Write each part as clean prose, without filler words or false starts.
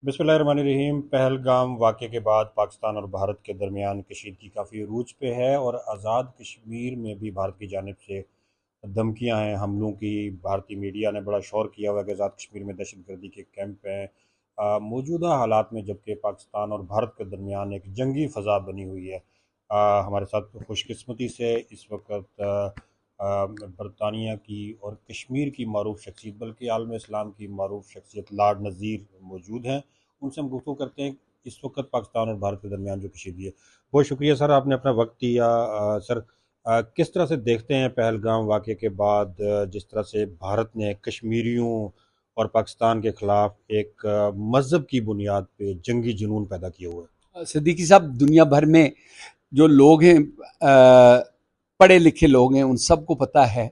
बिस्मिल्लाहिर्रहमानिर्रहीम। पहलगाम वाक़े के बाद पाकिस्तान और भारत के दरमियान कशीदगी काफ़ी अरूज पे है और आज़ाद कश्मीर में भी भारत की जानिब से धमकियां हैं हमलों की। भारतीय मीडिया ने बड़ा शोर किया हुआ है कि आज़ाद कश्मीर में दहशतगर्दी के कैंप हैं। मौजूदा हालात में जबकि पाकिस्तान और भारत के दरमियान एक जंगी फ़ज़ा बनी हुई है। हमारे साथ खुशकिस्मती से इस वक्त बरतानिया की और कश्मीर की मरूफ शख्सियत बल्कि आलम इस्लाम की मरूफ शख्सियत लॉर्ड नज़ीर मौजूद हैं। उनसे हम गुफ्तगू करते हैं इस वक्त पाकिस्तान और भारत के दरमियान जो कशीदगी है। बहुत शुक्रिया सर, आपने अपना वक्त दिया। सर, किस तरह से देखते हैं पहलगाम वाक़े के बाद जिस तरह से भारत ने कश्मीरियों और पाकिस्तान के ख़िलाफ़ एक मज़हब की बुनियाद पे जंगी जुनून पैदा किया हुआ है। सिद्दीकी साहब, दुनिया भर में जो लोग हैं, पढ़े लिखे लोग हैं, उन सबको पता है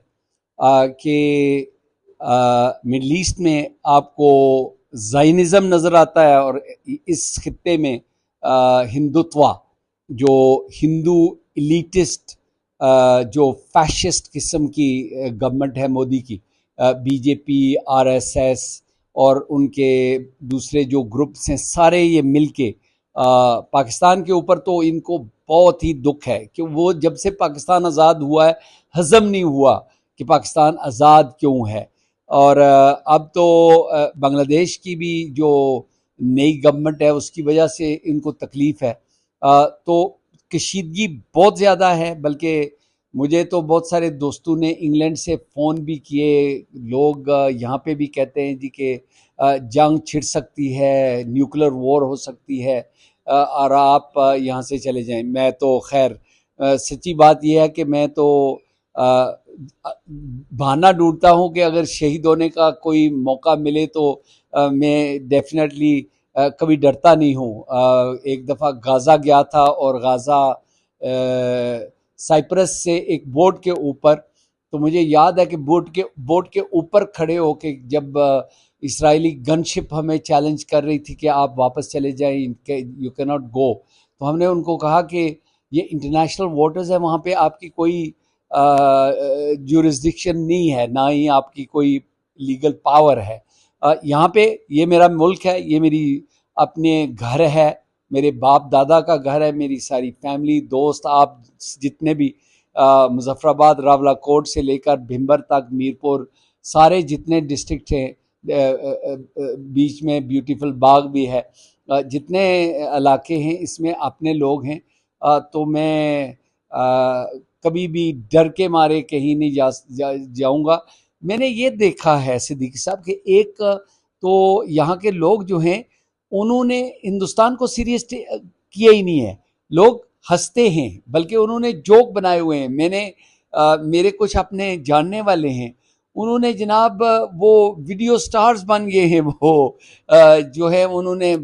कि मिडल ईस्ट में आपको ज़ायनिज़्म नज़र आता है और इस खित्ते में हिंदुत्व, जो हिंदू इलीटिस्ट, जो फैशिस्ट किस्म की गवर्नमेंट है मोदी की, बीजेपी, आरएसएस और उनके दूसरे जो ग्रुप्स हैं, सारे ये मिलके पाकिस्तान के ऊपर, तो इनको बहुत ही दुख है कि वो जब से पाकिस्तान आज़ाद हुआ है हजम नहीं हुआ कि पाकिस्तान आज़ाद क्यों है। और अब तो बांग्लादेश की भी जो नई गवर्नमेंट है उसकी वजह से इनको तकलीफ़ है। तो कशीदगी बहुत ज़्यादा है, बल्कि मुझे तो बहुत सारे दोस्तों ने इंग्लैंड से फ़ोन भी किए। लोग यहाँ पे भी कहते हैं जी कि जंग छिड़ सकती है, न्यूक्लियर वॉर हो सकती है, और आप यहाँ से चले जाएं। मैं तो खैर सच्ची बात यह है कि मैं तो बहाना ढूंढता हूँ कि अगर शहीद होने का कोई मौका मिले तो मैं डेफिनेटली कभी डरता नहीं हूँ। एक दफ़ा गाज़ा गया था और गाज़ा साइप्रस से एक बोट के ऊपर, तो मुझे याद है कि बोट के ऊपर खड़े होके जब इसराइली गनशिप हमें चैलेंज कर रही थी कि आप वापस चले जाएं, यू कैन नॉट गो, तो हमने उनको कहा कि ये इंटरनेशनल वाटर्स है, वहाँ पे आपकी कोई जुरिस्डिक्शन नहीं है, ना ही आपकी कोई लीगल पावर है। यहाँ पे ये मेरा मुल्क है, ये मेरी अपने घर है, मेरे बाप दादा का घर है, मेरी सारी फैमिली, दोस्त, आप जितने भी मुजफ्फराबाद, रावलाकोट से लेकर भिंबर तक, मीरपुर, सारे जितने डिस्ट्रिक्ट हैं, बीच में ब्यूटीफुल बाग भी है, जितने इलाके हैं इसमें अपने लोग हैं। तो मैं कभी भी डर के मारे कहीं नहीं जाऊंगा। मैंने ये देखा है सिद्दीकी साहब कि एक तो यहाँ के लोग जो हैं उन्होंने हिंदुस्तान को सीरियस किया ही नहीं है। लोग हंसते हैं, बल्कि उन्होंने जोक बनाए हुए हैं। मेरे कुछ अपने जानने वाले हैं, उन्होंने जनाब वो वीडियो स्टार्स बन गए हैं। वो जो है उन्होंने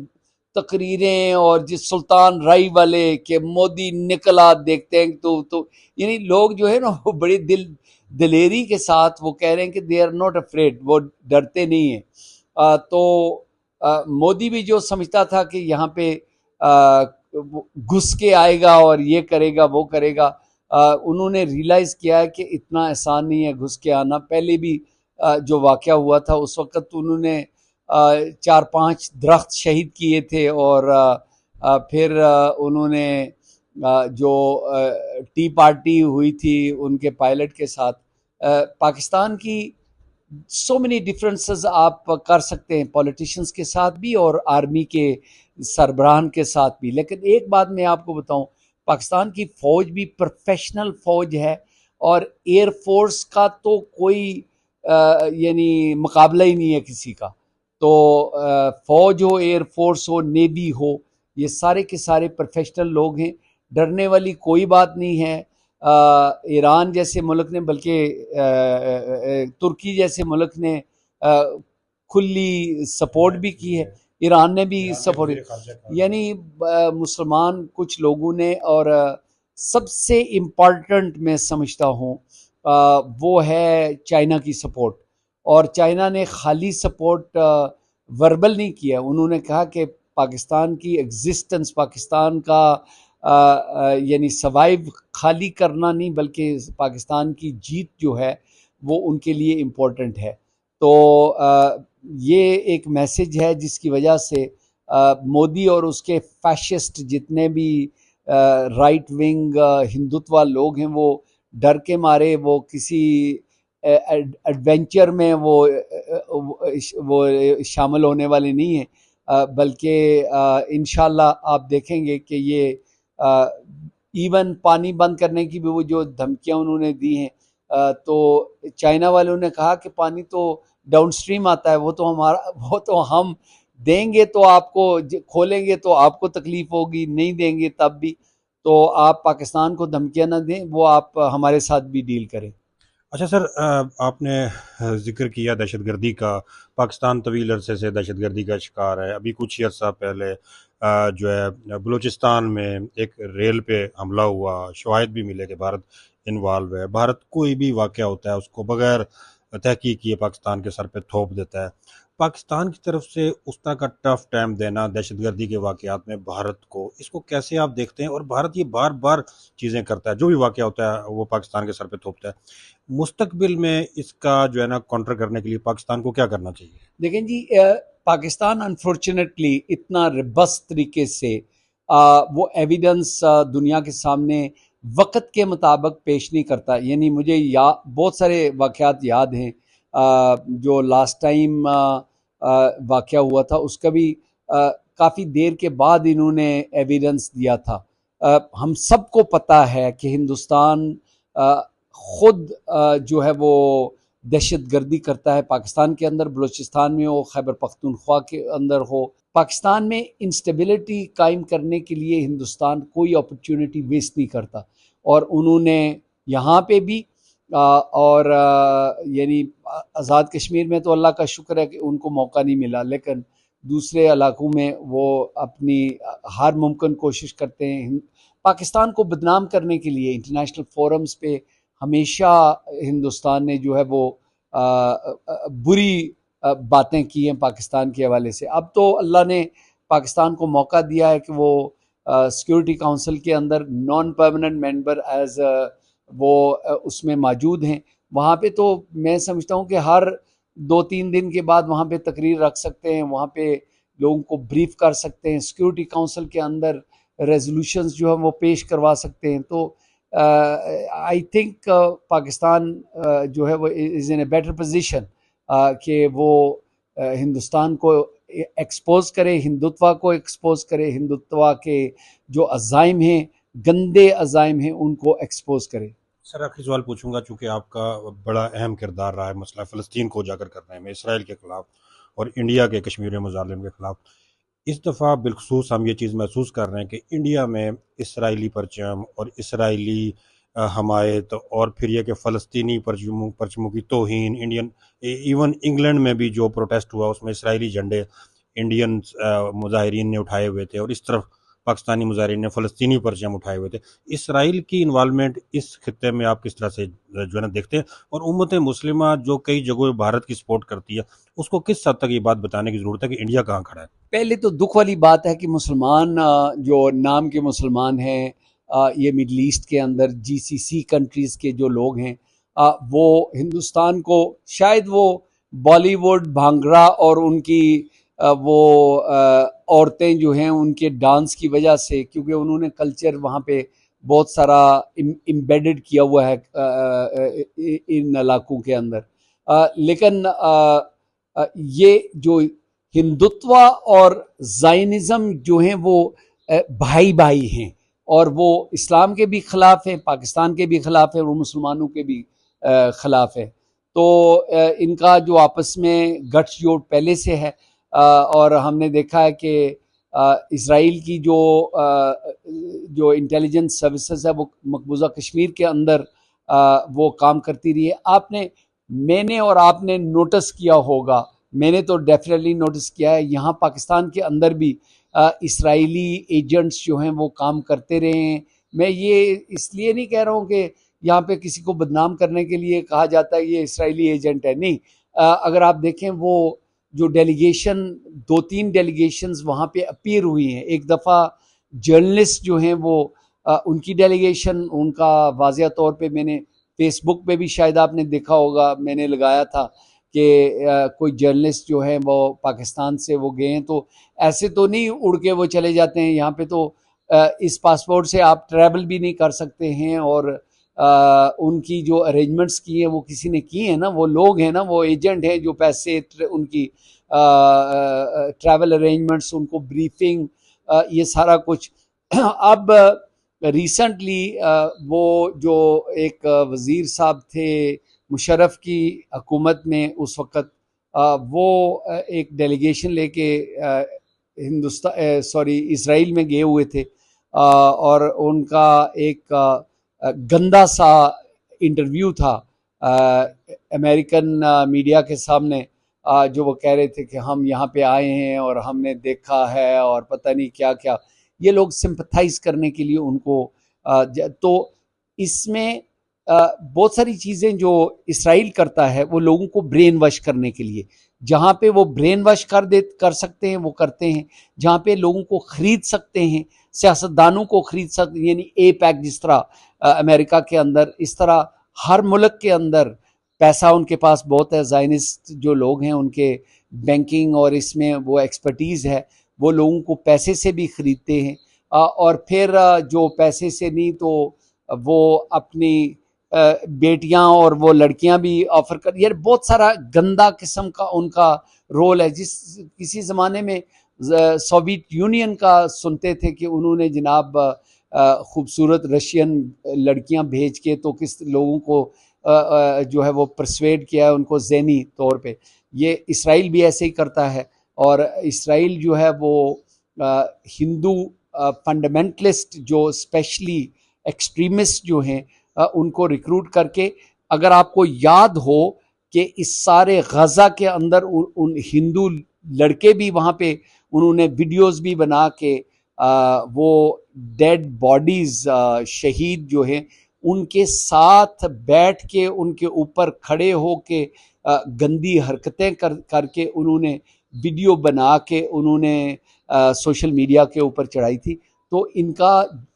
तकरीरें, और जिस सुल्तान राई वाले के मोदी निकला देखते हैं तो यानी लोग जो है ना वो बड़ी दिलेरी के साथ वो कह रहे हैं कि दे आर नॉट अफ्रेड, वो डरते नहीं है। तो मोदी भी जो समझता था कि यहाँ पे घुस के आएगा और ये करेगा वो करेगा, उन्होंने रियलाइज़ किया है कि इतना आसान नहीं है घुस के आना। पहले भी जो वाक़या हुआ था उस वक़्त तो उन्होंने 4-5 दरख्त शहीद किए थे, और फिर उन्होंने जो टी पार्टी हुई थी उनके पायलट के साथ, पाकिस्तान की सो मेनी डिफरेंसेस आप कर सकते हैं पॉलिटिशियंस के साथ भी और आर्मी के सरबराहान के साथ भी। लेकिन एक बात मैं आपको बताऊं, पाकिस्तान की फ़ौज भी प्रोफेशनल फ़ौज है, और एयर फोर्स का तो कोई यानी मुकाबला ही नहीं है किसी का। तो फ़ौज हो, एयर फोर्स हो, नेवी हो, ये सारे के सारे प्रोफेशनल लोग हैं, डरने वाली कोई बात नहीं है। ईरान जैसे मुल्क ने, बल्कि तुर्की जैसे मुल्क ने खुली सपोर्ट भी की है, ईरान ने भी सपोर्ट, यानी मुसलमान कुछ लोगों ने। और सबसे इम्पॉर्टेंट मैं समझता हूँ वो है चाइना की सपोर्ट। और चाइना ने खाली सपोर्ट वर्बल नहीं किया, उन्होंने कहा कि पाकिस्तान की एग्जिस्टेंस, पाकिस्तान का यानी सर्वाइव खाली करना नहीं, बल्कि पाकिस्तान की जीत जो है वो उनके लिए इम्पोर्टेंट है। तो ये एक मैसेज है जिसकी वजह से मोदी और उसके फैशिस्ट जितने भी राइट विंग हिंदुत्व लोग हैं वो डर के मारे वो किसी एडवेंचर में वो शामिल होने वाले नहीं हैं, बल्कि इंशाल्लाह आप देखेंगे कि ये इवन पानी बंद करने की भी वो जो धमकियां उन्होंने दी हैं, तो चाइना वालों ने कहा कि पानी तो डाउनस्ट्रीम आता है, वो तो हम देंगे तो आपको, खोलेंगे तो आपको तकलीफ होगी, नहीं देंगे तब भी, तो आप पाकिस्तान को धमकियां ना दें, वो आप हमारे साथ भी डील करें। अच्छा सर, आपने जिक्र किया दहशतगर्दी का। पाकिस्तान तवील अरसे से दहशतगर्दी का शिकार है। अभी कुछ ही अर्सा पहले जो है बलूचिस्तान में एक रेल पे हमला हुआ, शवाहिद भी मिले कि भारत इन्वॉल्व है। भारत कोई भी वाक़या होता है उसको बगैर तहकीक किए पाकिस्तान के सर पे थोप देता है। पाकिस्तान की तरफ से उस तरह का टफ टाइम देना दहशतगर्दी के वाक़यात में भारत को, इसको कैसे आप देखते हैं? और भारत ये बार बार चीज़ें करता है, जो भी वाक़या होता है वो पाकिस्तान के सर पे थोपता है। मुस्तकबिल में इसका जो है ना काउंटर करने के लिए पाकिस्तान को क्या करना चाहिए? देखें जी, पाकिस्तान अनफॉर्चुनेटली इतना रिबस्ट तरीके से वो एविडेंस दुनिया के सामने वक्त के मुताबिक पेश नहीं करता। यानी मुझे बहुत सारे वाक़यात याद हैं, जो लास्ट टाइम वाक़या हुआ था उसका भी काफ़ी देर के बाद इन्होंने एविडेंस दिया था। हम सबको पता है कि हिंदुस्तान खुद जो है वो दहशतगर्दी करता है, पाकिस्तान के अंदर, बलूचिस्तान में हो, खैबर पख्तूनख्वा के अंदर हो। पाकिस्तान में इंस्टेबिलिटी कायम करने के लिए हिंदुस्तान कोई अपॉर्चुनिटी वेस्ट नहीं करता, और उन्होंने यहाँ पे भी और यानी आज़ाद कश्मीर में तो अल्लाह का शुक्र है कि उनको मौका नहीं मिला, लेकिन दूसरे इलाकों में वो अपनी हर मुमकिन कोशिश करते हैं पाकिस्तान को बदनाम करने के लिए। इंटरनेशनल फोरम्स पे हमेशा हिंदुस्तान ने जो है वो बुरी बातें की हैं पाकिस्तान के हवाले से। अब तो अल्लाह ने पाकिस्तान को मौका दिया है कि वो सिक्योरिटी काउंसिल के अंदर नॉन परमानेंट मेंबर एज वो उसमें मौजूद हैं। वहाँ पे तो मैं समझता हूँ कि हर 2-3 दिन के बाद वहाँ पे तकरीर रख सकते हैं, वहाँ पे लोगों को ब्रीफ कर सकते हैं, सिक्योरिटी काउंसिल के अंदर रेजोल्यूशंस जो है वो पेश करवा सकते हैं। तो आई थिंक पाकिस्तान जो है वो is in a better position कि वो हिंदुस्तान को एक्सपोज करे, हिंदुत्व को एक्सपोज करे, हिंदुत्व के जो अज़ाइम हैं, गंदे अज़ाइम हैं, उनको एक्सपोज करे। सर आखिरी सवाल पूछूंगा, चूंकि आपका बड़ा अहम किरदार रहा है मसला फ़लस्तीन को उजागर करने में, इसराइल के ख़िलाफ़ और इंडिया के कश्मीर मुजालिम के ख़िलाफ़। इस दफ़ा बिलखसूस हम ये चीज़ महसूस कर रहे हैं कि इंडिया में इसराइली परचम और इसराइली हमायत, और फिर यह कि फ़लस्तीनी परचमों की तौहीन, इंडियन इवन इंग्लैंड में भी जो प्रोटेस्ट हुआ उसमें इसराइली झंडे इंडियन मुजाहिरीन ने उठाए हुए थे, और इस तरफ पाकिस्तानी मुजाहिरीन ने फ़लस्तीनी परचम उठाए हुए थे। इसराइल की इन्वॉल्वमेंट इस खित्ते में आप किस तरह से जो है ना देखते हैं? और उम्मत मुस्लिमा जो कई जगहों भारत की सपोर्ट करती है, उसको किस हद तक ये बात बताने की ज़रूरत है कि इंडिया कहाँ खड़ा है? पहले तो दुख वाली बात है कि मुसलमान जो नाम के मुसलमान हैं, ये मिडल ईस्ट के अंदर जीसीसी कंट्रीज़ के जो लोग हैं, वो हिंदुस्तान को शायद वो बॉलीवुड, भांगड़ा और उनकी वो औरतें जो हैं उनके डांस की वजह से, क्योंकि उन्होंने कल्चर वहाँ पे बहुत सारा इम्बेडेड किया हुआ है इन इलाकों के अंदर। लेकिन ये जो हिंदुत्व और ज़ायनिज़म जो हैं वो भाई भाई हैं, और वो इस्लाम के भी ख़िलाफ़ हैं, पाकिस्तान के भी ख़िलाफ़ है, वो मुसलमानों के भी ख़िलाफ़ है। तो इनका जो आपस में गठजोड़ पहले से है, और हमने देखा है कि इसराइल की जो इंटेलिजेंस सर्विसेज है वो मकबूजा कश्मीर के अंदर वो काम करती रही है। मैंने और आपने नोटिस किया होगा, मैंने तो डेफिनेटली नोटिस किया है, यहाँ पाकिस्तान के अंदर भी इसराइली एजेंट्स जो हैं वो काम करते रहे हैं। मैं ये इसलिए नहीं कह रहा हूँ कि यहाँ पे किसी को बदनाम करने के लिए कहा जाता है ये इसराइली एजेंट है, नहीं। अगर आप देखें वो जो डेलीगेशन, 2-3 डेलीगेशंस वहाँ पे अपीयर हुई हैं। एक दफ़ा जर्नलिस्ट जो हैं वो उनकी डेलीगेशन, उनका वाज़िया तौर पे मैंने फेसबुक पे भी शायद आपने देखा होगा, मैंने लगाया था कि कोई जर्नलिस्ट जो है वो पाकिस्तान से वो गए हैं, तो ऐसे तो नहीं उड़ के वो चले जाते हैं। यहाँ पे तो इस पासपोर्ट से आप ट्रैवल भी नहीं कर सकते हैं, और उनकी जो अरेंजमेंट्स की है वो किसी ने की है ना, वो लोग हैं ना, वो एजेंट हैं जो पैसे उनकी ट्रैवल अरेंजमेंट्स, उनको ब्रीफिंग, ये सारा कुछ। अब रिसेंटली वो जो एक वज़ीर साहब थे मुशर्रफ की हुकूमत में उस वक़्त, वो एक डेलीगेशन लेके हिंदुस्तान सॉरी इसराइल में गए हुए थे, और उनका एक गंदा सा इंटरव्यू था अमेरिकन मीडिया के सामने, जो वो कह रहे थे कि हम यहाँ पे आए हैं और हमने देखा है और पता नहीं क्या क्या। ये लोग सिंपथाइज करने के लिए उनको तो इसमें बहुत सारी चीज़ें जो इसराइल करता है वो लोगों को ब्रेन वॉश करने के लिए, जहाँ पे वो ब्रेन वॉश कर सकते हैं वो करते हैं, जहाँ पे लोगों को खरीद सकते हैं, सियासतदानों को खरीद सकते हैं, यानी ए पैक जिस तरह अमेरिका के अंदर, इस तरह हर मुल्क के अंदर पैसा उनके पास बहुत है। ज़ायनिस्ट जो लोग हैं उनके बैंकिंग और इसमें वो एक्सपर्टीज़ है, वो लोगों को पैसे से भी ख़रीदते हैं, और फिर जो पैसे से नहीं तो वो अपनी बेटियां और वो लड़कियां भी ऑफर कर, यार बहुत सारा गंदा किस्म का उनका रोल है। जिस किसी ज़माने में सोवियत यूनियन का सुनते थे कि उन्होंने जनाब खूबसूरत रशियन लड़कियां भेज के तो किस लोगों को जो है वो परसुएड किया है उनको ज़हनी तौर पे। ये इसराइल भी ऐसे ही करता है, और इसराइल जो है वो हिंदू फंडामेंटलिस्ट जो स्पेशली एक्सट्रीमिस्ट जो हैं उनको रिक्रूट करके, अगर आपको याद हो कि इस सारे गज़ा के अंदर उन हिंदू लड़के भी वहाँ पे उन्होंने वीडियोस भी बना के वो डेड बॉडीज शहीद जो हैं उनके साथ बैठ के उनके ऊपर खड़े हो के गंदी हरकतें करके उन्होंने वीडियो बना के उन्होंने सोशल मीडिया के ऊपर चढ़ाई थी। तो इनका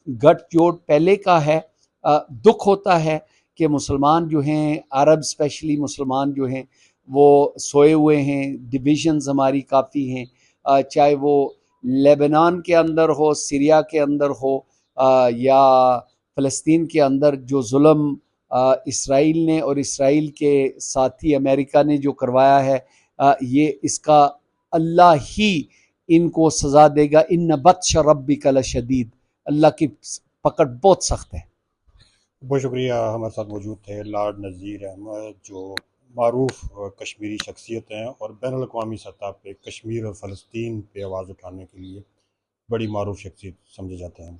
गठजोड़ पहले का है। दुख होता है कि मुसलमान जो हैं, अरब स्पेशली मुसलमान जो हैं वो सोए हुए हैं, डिविजन्स हमारी काफ़ी हैं, चाहे वो लेबनान के अंदर हो, सीरिया के अंदर हो, या फ़लस्तीन के अंदर जो जुल्म इसराइल ने और इसराइल के साथी अमेरिका ने जो करवाया है, ये इसका अल्लाह ही इनको सज़ा देगा। इन्न बत्श रब्बिक लशदीद, अल्लाह की पकड़ बहुत सख्त है। बहुत शुक्रिया। हमारे साथ मौजूद थे लॉर्ड नज़ीर अहमद, जो मारूफ कश्मीरी शख्सियत हैं और बैनुल अक़वामी सतह पे कश्मीर और फ़लस्तीन पे आवाज़ उठाने के लिए बड़ी मारूफ शख्सियत समझे जाते हैं।